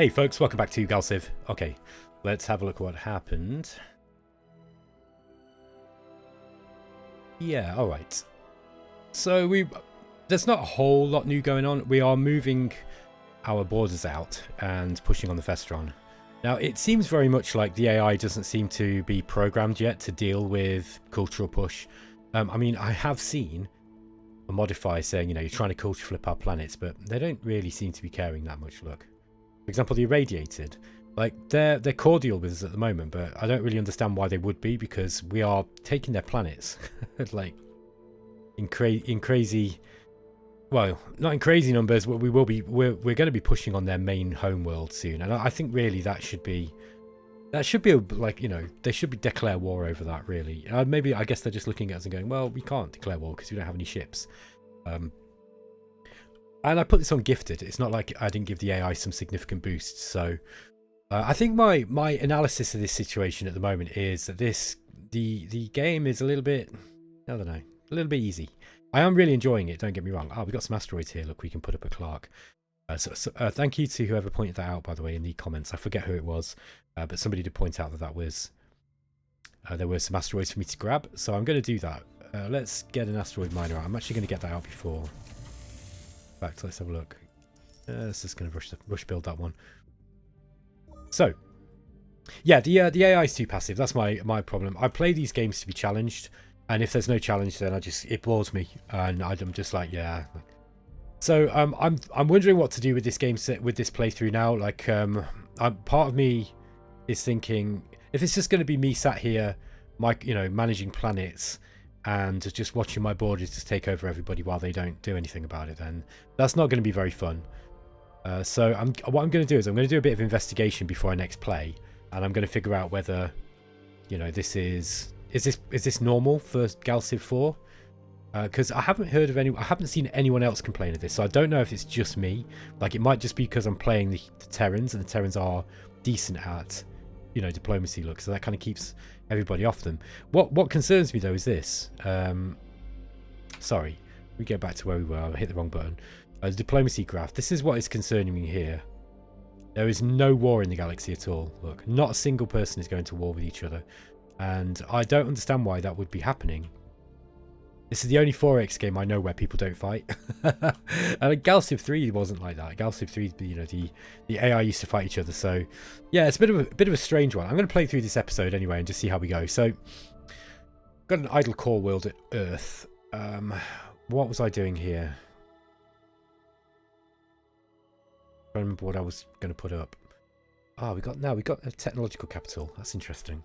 Hey folks, welcome back to GalCiv. Okay, let's have a look at what happened. Yeah, alright. So there's not a whole lot new going on. We are moving our borders out and pushing on the Festron. Now, it seems very much like the AI doesn't seem to be programmed yet to deal with cultural push. I mean, I have seen a modifier saying, you know, you're trying to culture flip our planets, but they don't really seem to be caring that much. Look. For example, the irradiated, like they're cordial with us at the moment, but I don't really understand why they would be, because we are taking their planets, like in crazy, well, not in crazy numbers, but we're going to be pushing on their main home world soon, and I think really that should be like, you know, they should declare war over that. Really, maybe I guess they're just looking at us and going, well, we can't declare war because we don't have any ships. And I put this on gifted. It's not like I didn't give the AI some significant boosts. So I think my analysis of this situation at the moment is that the game is a little bit, I don't know, a little bit easy. I am really enjoying it, don't get me wrong. Oh, we've got some asteroids here. Look, we can put up a Clark. Thank you to whoever pointed that out, by the way, in the comments. I forget who it was, but somebody did point out that there were some asteroids for me to grab. So I'm going to do that. Let's get an asteroid miner out. I'm actually going to get that out before. In fact, let's have a look. Let's just going to rush build that one. So, yeah, the AI is too passive. That's my problem. I play these games to be challenged, and if there's no challenge, then it bores me, and I'm just like, yeah. So I'm wondering what to do with this game set, with this playthrough now. Like, part of me is thinking, if it's just going to be me sat here, managing planets and just watching my borders just take over everybody while they don't do anything about it, then that's not going to be very fun. So what I'm going to do is I'm going to do a bit of investigation before I next play, and I'm going to figure out whether, you know, this is this normal for GalCiv 4? Because I haven't seen anyone else complain of this, so I don't know if it's just me. Like, it might just be because I'm playing the Terrans, and the Terrans are decent at, you know, diplomacy. Look, so that kind of keeps everybody off them. What concerns me though is this. Sorry, we go back to where we were. I hit the wrong button. The diplomacy graph. This is what is concerning me here. There is no war in the galaxy at all. Look, not a single person is going to war with each other, and I don't understand why that would be happening. This is the only 4X game I know where people don't fight. And GalCiv 3 wasn't like that. GalCiv 3, you know, the AI used to fight each other. So yeah, it's a bit of a strange one. I'm going to play through this episode anyway and just see how we go. So, got an idle core world at Earth. What was I doing here? I don't remember what I was going to put up. Oh, we got a technological capital. That's interesting.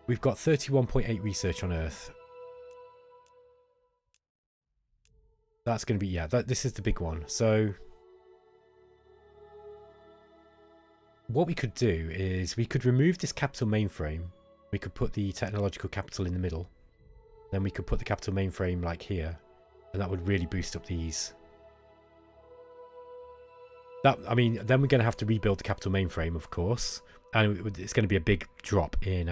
We've got 31.8 research on Earth. That's going to be, yeah, this is the big one. So what we could do is we could remove this capital mainframe. We could put the technological capital in the middle. Then we could put the capital mainframe like here. And that would really boost up these. I mean, then we're going to have to rebuild the capital mainframe, of course. And it's going to be a big drop in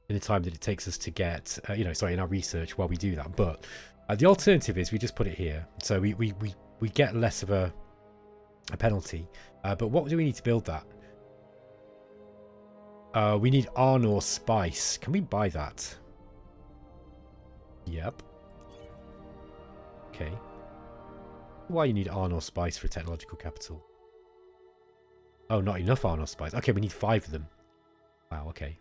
the time that it takes us to get, in our research while we do that. But the alternative is we just put it here, so we get less of a penalty. But what do we need to build that? We need iron or spice. Can we buy that? Yep. Okay. Why you need iron or spice for a technological capital? Oh, not enough iron or spice. Okay, we need 5 of them. Wow. Okay.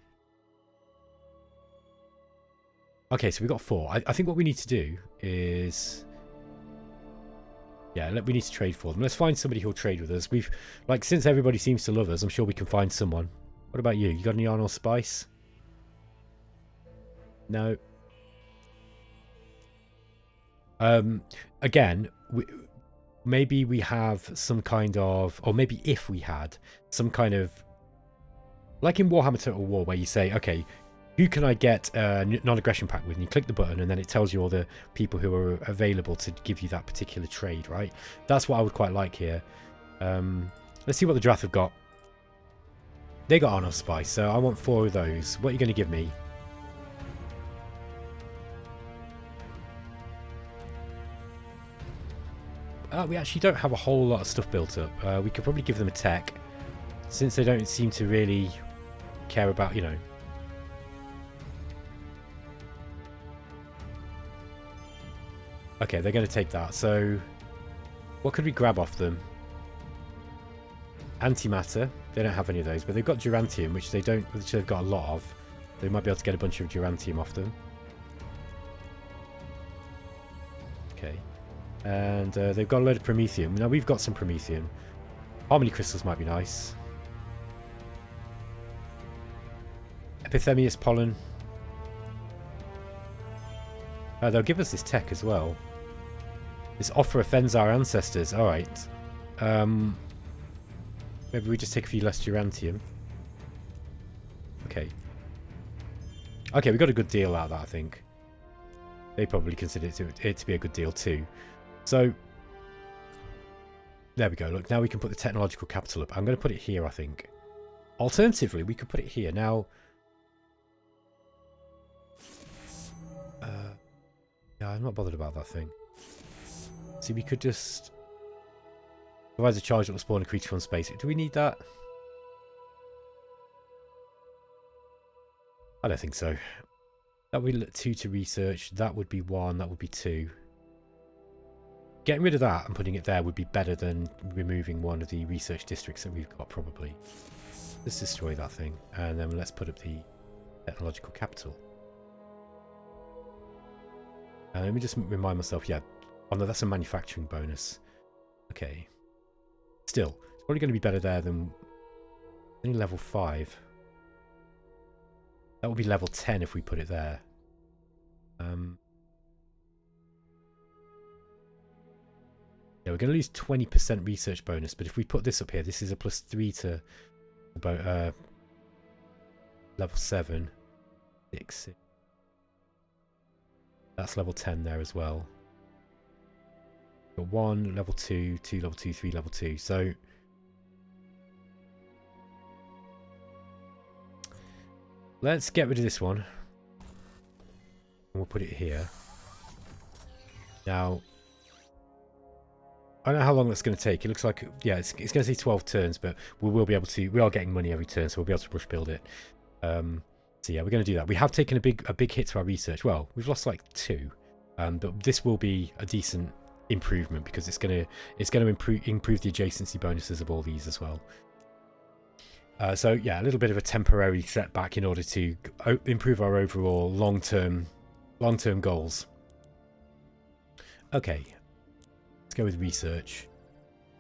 Okay, so we've got 4. I think what we need to do is... yeah, we need to trade for them. Let's find somebody who'll trade with us. Since everybody seems to love us, I'm sure we can find someone. What about you? You got any iron or spice? No. Again, maybe we have some kind of... or maybe if we had some kind of... like in Warhammer Total War, where you say, okay, who can I get a non-aggression pact with? And you click the button and then it tells you all the people who are available to give you that particular trade, right? That's what I would quite like here. Let's see what the draft have got. They got Honor Spice, so I want 4 of those. What are you going to give me? We actually don't have a whole lot of stuff built up. We could probably give them a tech, since they don't seem to really care about, you know. Okay, they're going to take that. So, what could we grab off them? Antimatter. They don't have any of those, but they've got Durantium, which they don't, which they've got a lot of. They might be able to get a bunch of Durantium off them. Okay. And they've got a load of Promethium. Now, we've got some Promethium. Harmony crystals might be nice. Epithemius pollen. They'll give us this tech as well. This offer offends our ancestors. Alright. Maybe we just take a few less Durantium. Okay. Okay, we got a good deal out of that, I think. They probably consider it to be a good deal too. So, there we go. Look, now we can put the technological capital up. I'm going to put it here, I think. Alternatively, we could put it here. Now, yeah, I'm not bothered about that thing. See, we could just provides a charge that will spawn a creature from space. Do we need that? I don't think so. That would be 2 to research. That would be 1. That would be 2. Getting rid of that and putting it there would be better than removing one of the research districts that we've got, probably. Let's destroy that thing. And then let's put up the technological capital. And let me just remind myself, yeah. Oh no, that's a manufacturing bonus. Okay. Still, it's probably going to be better there than only level 5. That would be level 10 if we put it there. Yeah, we're going to lose 20% research bonus, but if we put this up here, this is a +3 to about level 7. 6. That's level 10 there as well. Got 1, level 2, 2, level 2, 3, level 2. So let's get rid of this one. And we'll put it here. Now, I don't know how long that's going to take. It looks like, yeah, it's going to take 12 turns, but we will be able to, we are getting money every turn, so we'll be able to rush build it. So yeah, we're going to do that. We have taken a big hit to our research. Well, we've lost like 2. But this will be a decent improvement because it's going to improve the adjacency bonuses of all these as well. So yeah, a little bit of a temporary setback in order to improve our overall long-term goals. Okay, let's go with research.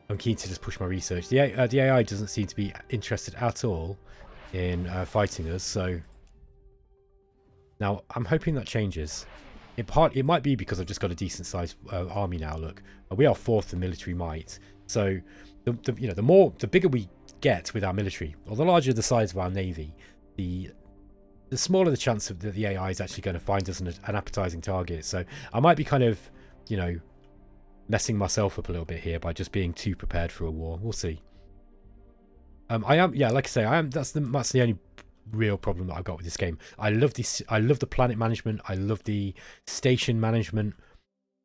I'm keen to just push my research. The AI doesn't seem to be interested at all in fighting us, so now I'm hoping that changes. It might be because I've just got a decent sized army now. Look, we are 4th in military might, so the bigger we get with our military, or the larger the size of our navy, the smaller the chance that the AI is actually going to find us an appetizing target. So I might be kind of, messing myself up a little bit here by just being too prepared for a war. We'll see. I am, yeah, like I say, I am. That's the only real problem that I've got with this game. I love this. I love the planet management. I love the station management.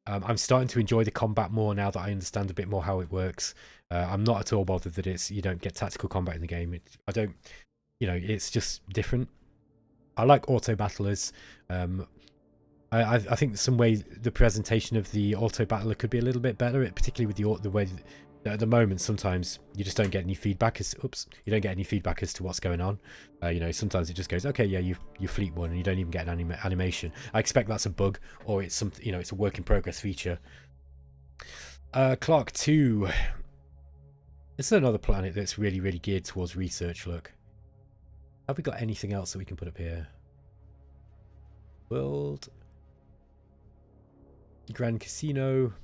I'm starting to enjoy the combat more now that I understand a bit more how it works. I'm not at all bothered that you don't get tactical combat in the game. It's just different. I like auto battlers. I think some way the presentation of the auto battler could be a little bit better, particularly with the way that at the moment sometimes you just don't get any feedback as to what's going on. Sometimes it just goes, okay, yeah, you fleet one, and you don't even get an animation. I expect that's a bug, or it's something, it's a work in progress feature. Clark 2. This is another planet that's really, really geared towards research. Look, have we got anything else that we can put up here? World, Grand Casino,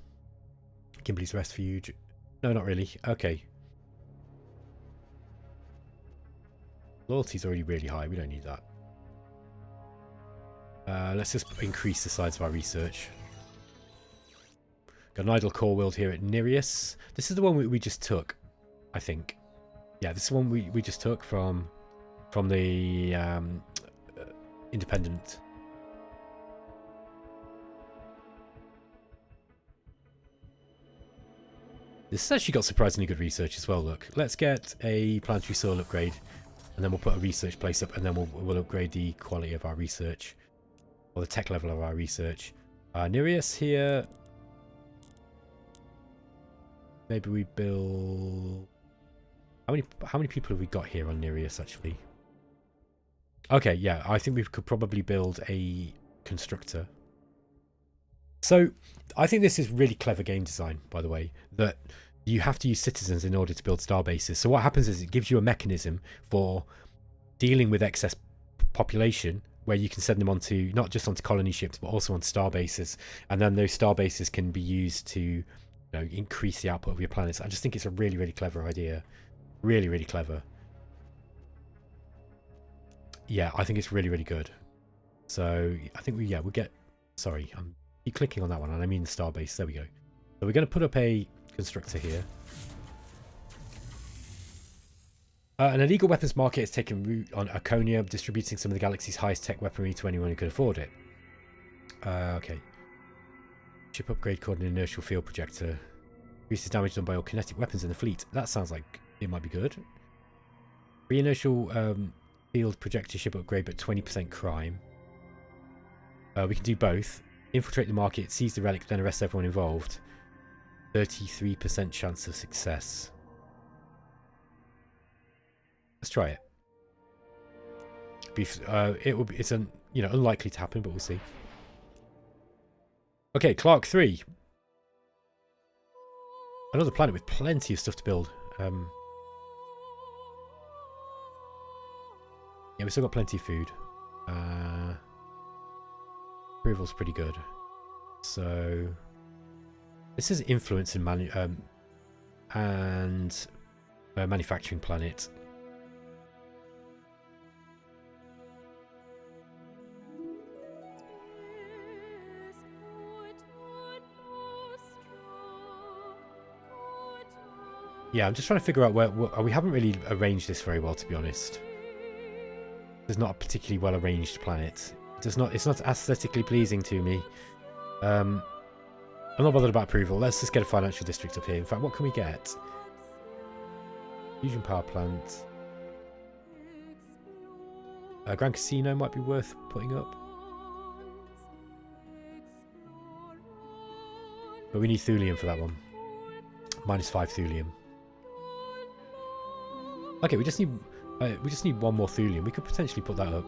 Kimberly's Refuge. No, not really. Okay. Loyalty's already really high. We don't need that. Let's just increase the size of our research. Got an idle core world here at Nereus. This is the one we just took, I think. Yeah, this is the one we just took from the independent. This has actually got surprisingly good research as well. Look, let's get a planetary soil upgrade, and then we'll put a research place up, and then we'll upgrade the quality of our research, or the tech level of our research. Nereus here. Maybe we build. How many people have we got here on Nereus actually? Okay, yeah, I think we could probably build a constructor. So I think this is really clever game design, by the way, that you have to use citizens in order to build star bases. So what happens is it gives you a mechanism for dealing with excess population, where you can send them onto not just onto colony ships but also on star bases, and then those star bases can be used to increase the output of your planets. I just think it's a really, really clever idea. Really, really clever. Yeah, I think it's really, really good. So I think we'll get. Sorry, I'm keep clicking on that one, and I mean the star base. There we go. So we're going to put up a constructor here. An illegal weapons market has taken root on Arconia, distributing some of the galaxy's highest tech weaponry to anyone who can afford it. Okay. Ship upgrade called an inertial field projector. Increases damage done by all kinetic weapons in the fleet. That sounds like it might be good. Re-inertial field projector ship upgrade, but 20% crime. We can do both. Infiltrate the market, seize the relic, then arrest everyone involved. 33% chance of success. Let's try it. It's unlikely to happen, but we'll see. Okay, Clark 3. Another planet with plenty of stuff to build. Yeah, we still got plenty of food. Approval's pretty good. So this is influence in manufacturing planet. Yeah, I'm just trying to figure out where we haven't really arranged this very well, to be honest. It's not a particularly well arranged planet. It's not aesthetically pleasing to me. I'm not bothered about approval. Let's just get a financial district up here. In fact, what can we get? Fusion power plant. Grand Casino might be worth putting up. But we need thulium for that one. -5 thulium. Okay, we just need one more thulium. We could potentially put that up.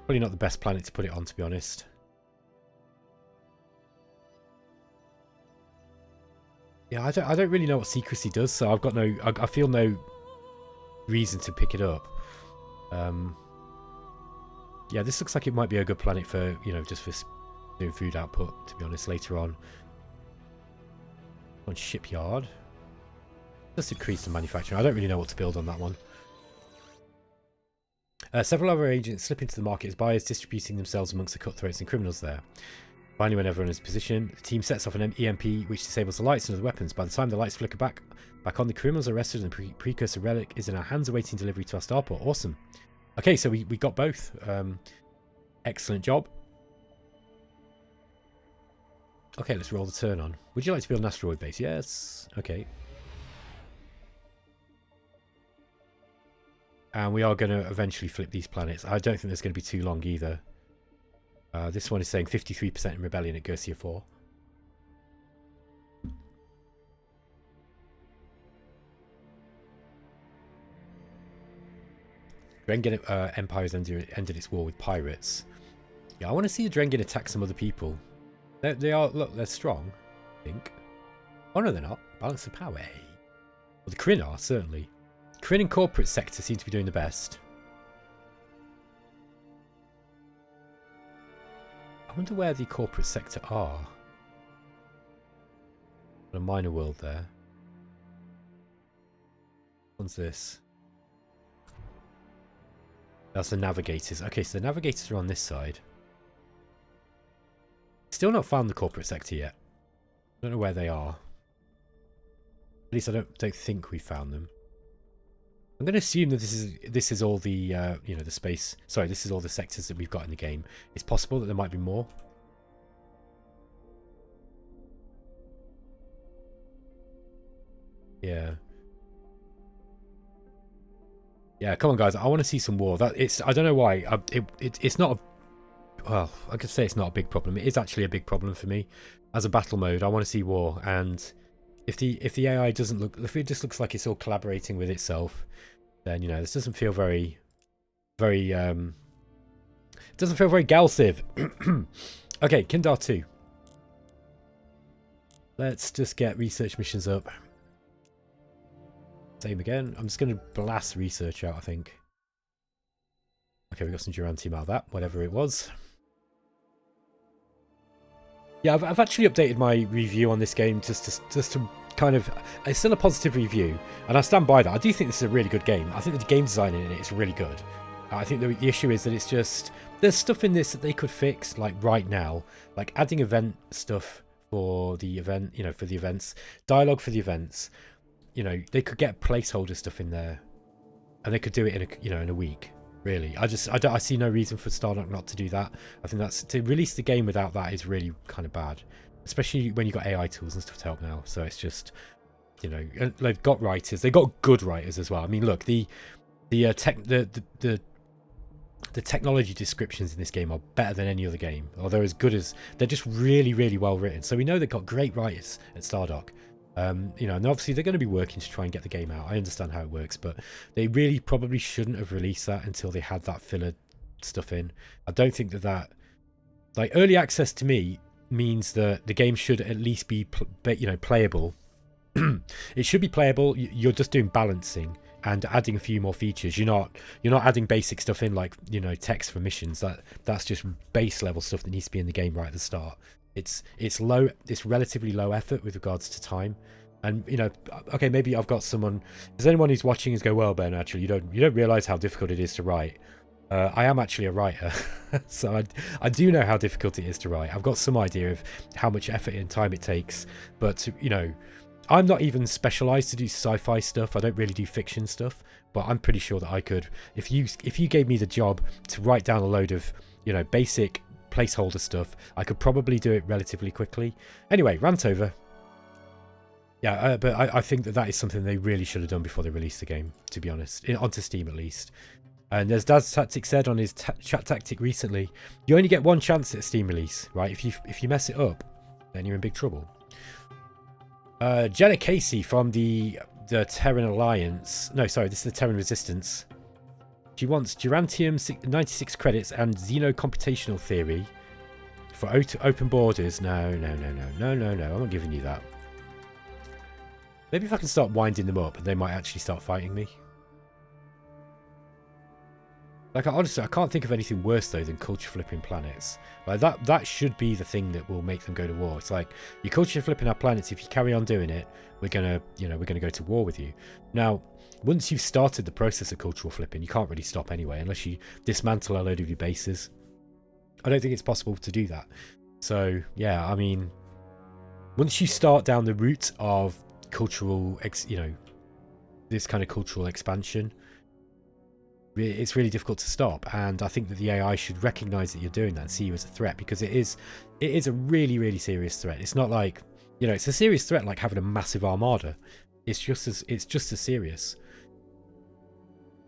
Probably not the best planet to put it on, to be honest. Yeah, I don't really know what secrecy does, so I've got no. I feel no reason to pick it up. Yeah, this looks like it might be a good planet for just for doing food output. To be honest, later on. On shipyard. Just increase the manufacturing. I don't really know what to build on that one. Several other agents slip into the market as buyers, distributing themselves amongst the cutthroats and criminals there. Finally, when everyone is in position, the team sets off an EMP which disables the lights and other weapons. By the time the lights flicker back on, the criminals are arrested and the precursor relic is in our hands awaiting delivery to our starport. Awesome. Okay, so we got both. Excellent job. Okay, let's roll the turn on. Would you like to build an asteroid base? Yes. Okay. And we are going to eventually flip these planets. I don't think there's going to be too long either. This one is saying 53% in rebellion at GalCiv 4. Drengen Empire has ended its war with pirates. Yeah, I want to see the Drengen attack some other people. They are, look, they're strong, I think. Oh no, they're not. Balance of power. Hey. Well, the Kryn are, certainly. Kryn and corporate sector seem to be doing the best. I wonder where the corporate sector are. A minor world there. What's this? That's the navigators. Okay, so the navigators are on this side. Still not found the corporate sector yet. Don't know where they are. At least I don't think we found them. I'm going to assume that this is all the the space. Sorry, this is all the sectors that we've got in the game. It's possible that there might be more. Yeah. Yeah, come on, guys. I want to see some war. I don't know why. It's not a... Well, I could say it's not a big problem. It is actually a big problem for me. As a battle mode, I want to see war. And if the AI doesn't look... If it just looks like it's all collaborating with itself, then, you know, this doesn't feel very... Very, it doesn't feel very GalCiv. Okay, Kindar 2. Let's just get research missions up. Same again. I'm just going to blast research out, I think. Okay, we got some Durantium out of that, whatever it was. Yeah, I've actually updated my review on this game just to kind of... It's still a positive review, and I stand by that. I do think this is a really good game. I think the game design in it is really good. I think the issue is that it's just... There's stuff in this that they could fix, like, right now. Like, adding event stuff for the event, you know, for the events. Dialogue for the events. You know, they could get placeholder stuff in there. And they could do it in a, you know, in a week. Really. I see no reason for Stardock not to do that. I think that's... To release the game without that is really kind of bad. Especially when you've got AI tools and stuff to help now. So it's just... You know, they've got writers. They've got good writers as well. I mean, look, the technology descriptions in this game are better than any other game, or they're as good as... They're just really, really well written. So we know they've got great writers at Stardock. You know, and obviously they're going to be working to try and get the game out. I understand how it works, but they really probably shouldn't have released that until they had that filler stuff in. I don't think that... Like, early access to me means that the game should at least be, you know, playable. It should be playable. You're just doing balancing and adding a few more features. You're not adding basic stuff in, like, you know, text for missions. That's just base level stuff that needs to be in the game right at the start. It's relatively low effort with regards to time. And, you know, okay, maybe I've got someone... There's anyone who's watching is go, well, Ben, actually, you don't realize how difficult it is to write. I am actually a writer, so I do know how difficult it is to write. I've got some idea of how much effort and time it takes, but, you know, I'm not even specialized to do sci-fi stuff. I don't really do fiction stuff, but I'm pretty sure that I could, if you gave me the job to write down a load of, you know, basic placeholder stuff, I could probably do it relatively quickly. Anyway, rant over. Yeah, but I think that is something they really should have done before they released the game, to be honest, onto Steam at least. And as Dad's Tactic said on his chat tactic recently, you only get one chance at a Steam release, right? If you mess it up, then you're in big trouble. Jenna Casey from the Terran Alliance. No, sorry, this is the Terran Resistance. She wants Durantium 96 credits and Xeno computational theory for open borders. No. I'm not giving you that. Maybe if I can start winding them up, they might actually start fighting me. Like, honestly, I can't think of anything worse, though, than culture flipping planets. Like, that should be the thing that will make them go to war. It's like, you're culture flipping our planets. If you carry on doing it, we're gonna go to war with you. Now, once you've started the process of cultural flipping, you can't really stop anyway, unless you dismantle a load of your bases. I don't think it's possible to do that. So, yeah, I mean, once you start down the route of cultural, this kind of cultural expansion, it's really difficult to stop. And I think that the AI should recognize that you're doing that and see you as a threat, because it is a really, really serious threat. It's not like, you know, it's a serious threat like having a massive armada. It's just as serious.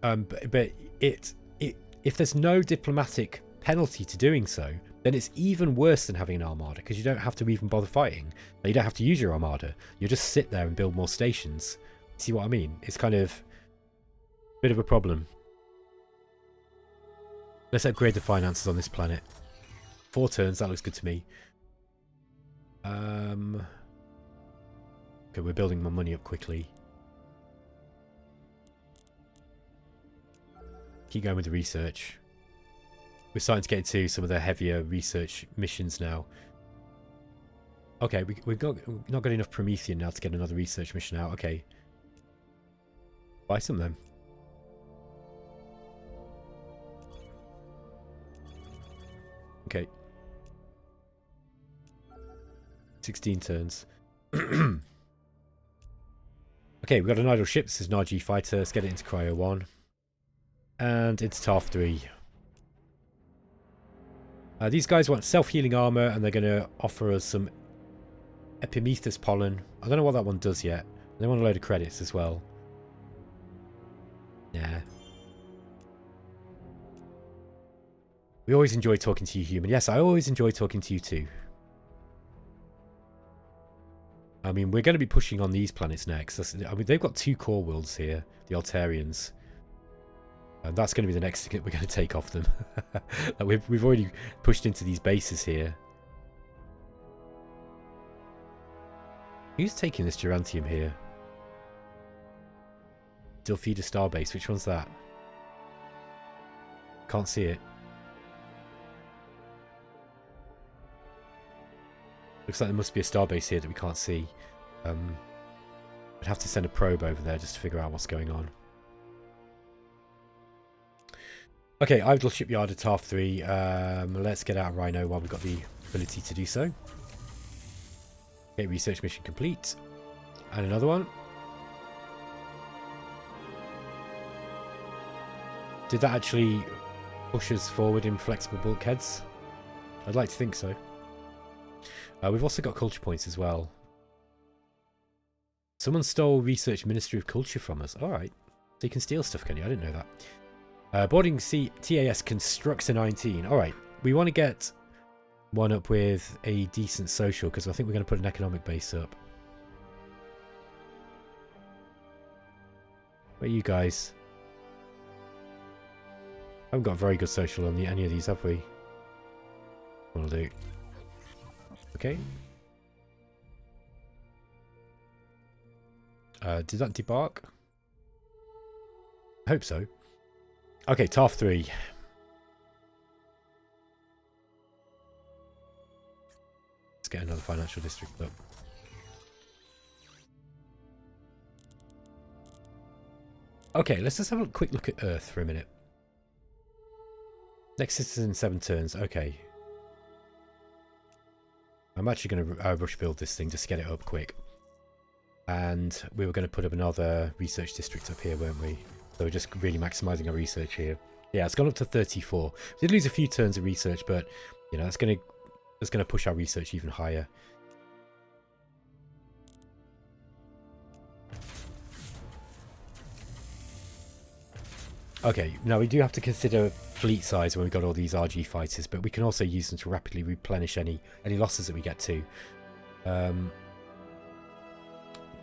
But if there's no diplomatic penalty to doing so, then it's even worse than having an armada, because you don't have to even bother fighting. Like, you don't have to use your armada. You just sit there and build more stations. See what I mean? It's kind of a bit of a problem. Let's upgrade the finances on this planet. 4 turns, that looks good to me. Okay, we're building my money up quickly. Keep going with the research. We're starting to get into some of the heavier research missions now. Okay, we've not got enough Promethean now to get another research mission out. Okay. Buy some then. Okay. 16 turns. Okay, we've got an idle ship. This is an RG fighter. Let's get it into Cryo 1. And into TARF 3. These guys want self-healing armor, and they're going to offer us some Epimetheus pollen. I don't know what that one does yet. They want a load of credits as well. Yeah. We always enjoy talking to you, human. Yes, I always enjoy talking to you too. I mean, we're going to be pushing on these planets next. I mean, they've got 2 core worlds here, the Terrans. And that's going to be the next thing that we're going to take off them. We've already pushed into these bases here. Who's taking this Gerantium here? Dilfida Starbase. Which one's that? Can't see it. Looks like there must be a starbase here that we can't see. I'd have to send a probe over there just to figure out what's going on. Okay, idle shipyard at half 3. Let's get out of Rhino while we've got the ability to do so. Okay, research mission complete. And another one. Did that actually push us forward in flexible bulkheads? I'd like to think so. We've also got culture points as well. Someone stole Research Ministry of Culture from us. Alright. So you can steal stuff, can you? I didn't know that. Boarding TAS constructs a 19. Alright. We want to get one up with a decent social, because I think we're going to put an economic base up. Where are you guys? I haven't got very good social on any of these, have we? What'll do. Okay. Did that debark? I hope so. Okay, TARF 3. Let's get another financial district up. Okay, let's just have a quick look at Earth for a minute. Next citizen 7 turns. Okay. I'm actually going to rush build this thing just to get it up quick. And we were going to put up another research district up here, weren't we? So we're just really maximising our research here. Yeah, it's gone up to 34. We did lose a few turns of research, but you know that's going to push our research even higher. Okay, now we do have to consider fleet size when we've got all these RG fighters, but we can also use them to rapidly replenish any losses that we get to.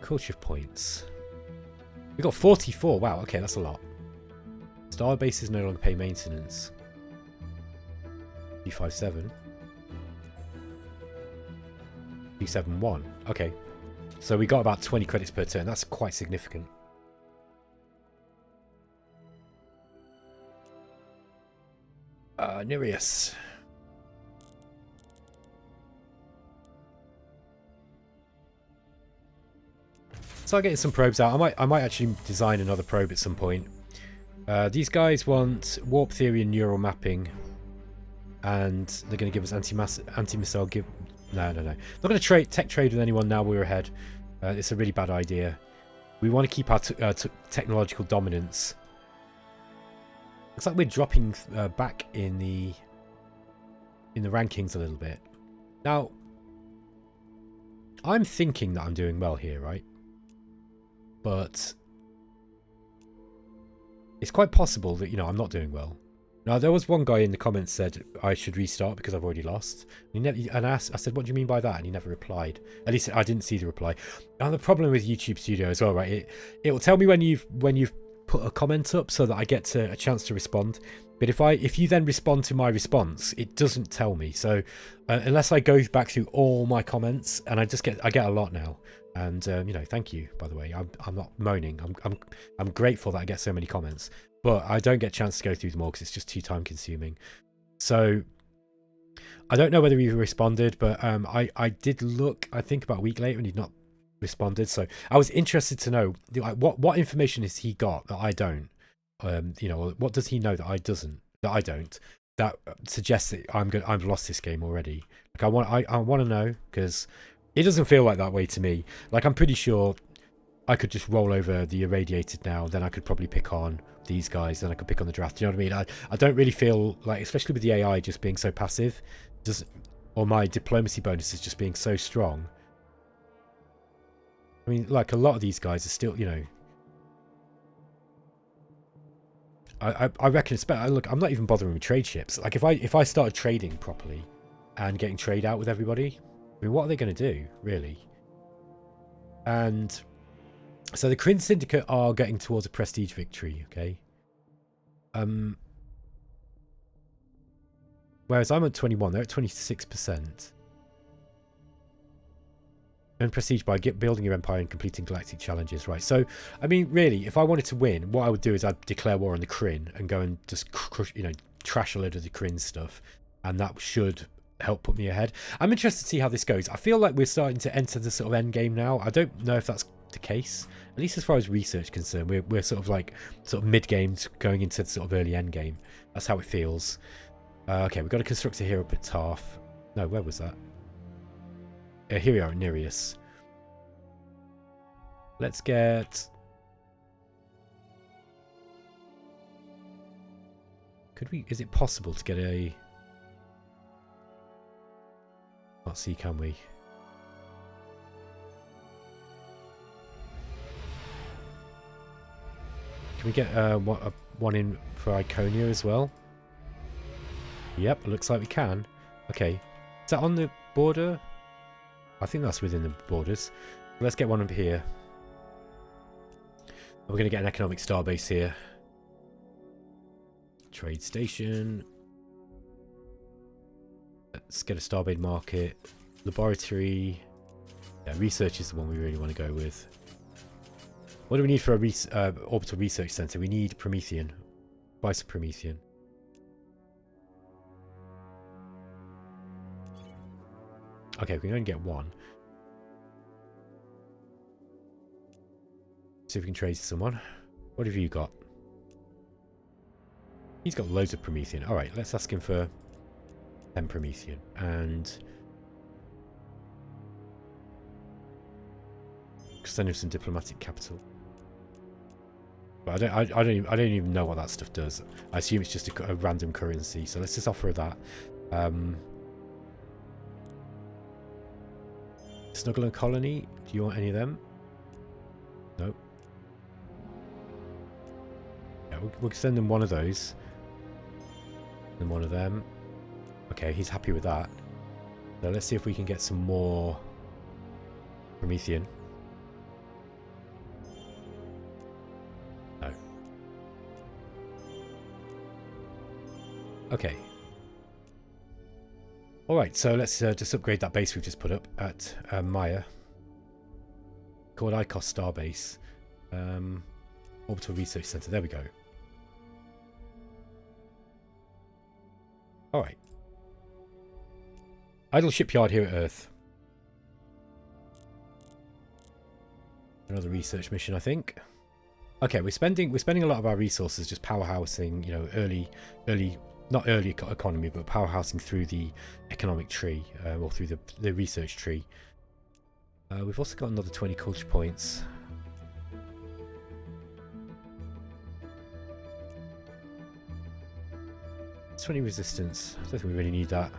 Culture points. We got 44. Wow, okay, that's a lot. Star bases no longer pay maintenance. 257. 271. Okay. So we got about 20 credits per turn. That's quite significant. Nereus. Start getting some probes out. I might actually design another probe at some point. These guys want warp theory and neural mapping, and they're going to give us anti-missile. No. Not going to tech trade with anyone now. We're ahead. It's a really bad idea. We want to keep our technological dominance. Looks like we're dropping back in the rankings a little bit. Now, I'm thinking that I'm doing well here, right? But it's quite possible that, you know, I'm not doing well. Now, there was one guy in the comments said I should restart because I've already lost. And I said, what do you mean by that? And he never replied. At least I didn't see the reply. Now, the problem with YouTube Studio as well, right? It will tell me when you've put a comment up so that I get a chance to respond. But if you then respond to my response, it doesn't tell me. So unless I go back through all my comments, and I get a lot now. And you know, thank you, by the way. I'm not moaning. I'm grateful that I get so many comments, but I don't get a chance to go through them all because it's just too time consuming. So I don't know whether he responded, but I did look, I think about a week later, and he'd not responded. So I was interested to know what information has he got that I don't. You know, what does he know that I don't? That suggests that I've lost this game already. Like I want to know, because it doesn't feel like that way to me. Like, I'm pretty sure I could just roll over the irradiated now, then I could probably pick on these guys, then I could pick on the draft. You know what I mean? I don't really feel like, especially with the AI just being so passive, or my diplomacy bonuses just being so strong. I mean, like, a lot of these guys are still, you know... I reckon it's better. Look, I'm not even bothering with trade ships. Like, if I started trading properly and getting trade out with everybody, I mean, what are they going to do, really? And so the Kryn Syndicate are getting towards a prestige victory, okay? Whereas I'm at 21, they're at 26%. And prestige by building your empire and completing galactic challenges, right? So, I mean, really, if I wanted to win, what I would do is I'd declare war on the Kryn and go and just crush, you know, trash a load of the Kryn stuff, and that should help put me ahead. I'm interested to see how this goes. I feel like we're starting to enter the sort of end game now. I don't know if that's the case, at least as far as research is concerned. We're sort of mid game going into the sort of early end game. That's how it feels. Okay, we've got a constructor here up at Tarf. No, where was that? Here we are at Nereus. Let's get... Could we... Is it possible to get a... Can't see, can we? Can we get one in for Iconia as well? Yep, looks like we can. Okay. Is that on the border? I think that's within the borders. Let's get one up here. We're going to get an economic starbase here. Trade station. Let's get a starbase market. Laboratory. Yeah, research is the one we really want to go with. What do we need for a orbital research center? We need Promethean. Buy some Promethean. Okay, we can only get one. See if we can trade to someone. What have you got? He's got loads of Promethean. Alright, let's ask him for 10 Promethean. And send him some diplomatic capital. But I don't even know what that stuff does. I assume it's just a random currency. So let's just offer that. Snuggle and Colony. Do you want any of them? No. Yeah, we'll send them one of those. And one of them. Okay, he's happy with that. So let's see if we can get some more Promethean. No. Okay. Alright, so let's just upgrade that base we've just put up at Maya. Called ICOS Starbase. Orbital Research Center. There we go. Alright. Idle shipyard here at Earth. Another research mission, I think. Okay, we're spending a lot of our resources just powerhousing, you know, not early economy, but powerhousing through the economic tree, or through the research tree. We've also got another 20 culture points. 20 resistance. I don't think we really need that.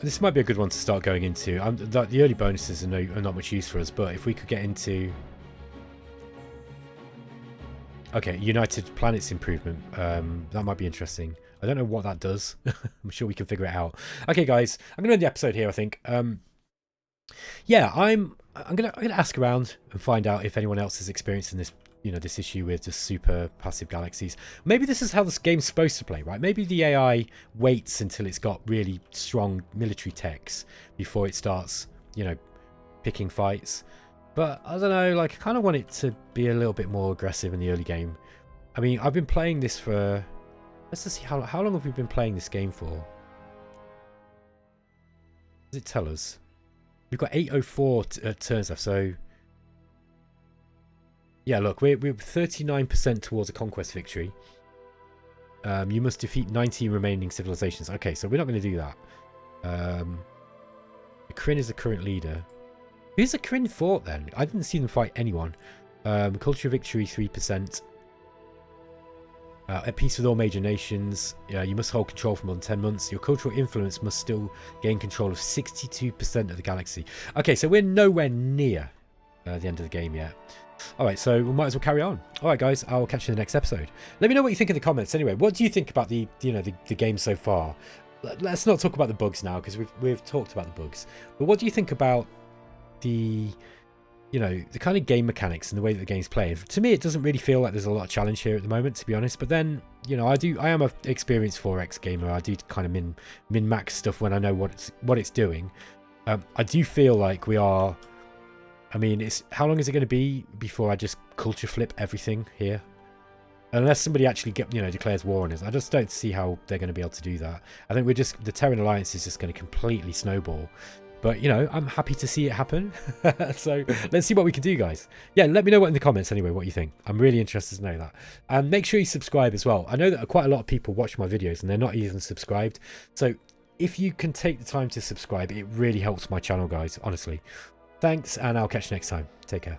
This might be a good one to start going into. The early bonuses are not much use for us, but if we could get into... Okay, United Planets improvement. That might be interesting. I don't know what that does. I'm sure we can figure it out. Okay, guys, I'm going to end the episode here, I think. Yeah, I'm gonna ask around and find out if anyone else is experiencing this, this issue with just super passive galaxies. Maybe this is how this game's supposed to play, right? Maybe the AI waits until it's got really strong military techs before it starts, picking fights. But I don't know, I kind of want it to be a little bit more aggressive in the early game. I mean, I've been playing this for... Let's just see, how long have we been playing this game for? Does it tell us? We've got 804 turns left, so... Yeah, look, we're 39% towards a conquest victory. You must defeat 90 remaining civilizations. Okay, so we're not going to do that. The Kryn is the current leader. Who's the Kryn fought then? I didn't see them fight anyone. Culture victory 3%. At peace with all major nations, you must hold control for more than 10 months. Your cultural influence must still gain control of 62% of the galaxy. Okay, so we're nowhere near the end of the game yet. All right, so we might as well carry on. All right, guys, I'll catch you in the next episode. Let me know what you think in the comments. Anyway, what do you think about the game so far? Let's not talk about the bugs now, because we've talked about the bugs. But what do you think about the the kind of game mechanics and the way that the game's played? To me, it doesn't really feel like there's a lot of challenge here at the moment, to be honest. But then, I am an experienced 4X gamer. I do kind of min-max stuff when I know what it's doing. I do feel like we are. I mean, how long is it going to be before I just culture flip everything here? Unless somebody actually declares war on us. I just don't see how they're going to be able to do that. I think the Terran Alliance is just going to completely snowball. But, I'm happy to see it happen. So let's see what we can do, guys. Yeah, let me know in the comments anyway what you think. I'm really interested to know that. And make sure you subscribe as well. I know that quite a lot of people watch my videos and they're not even subscribed. So if you can take the time to subscribe, it really helps my channel, guys, honestly. Thanks, and I'll catch you next time. Take care.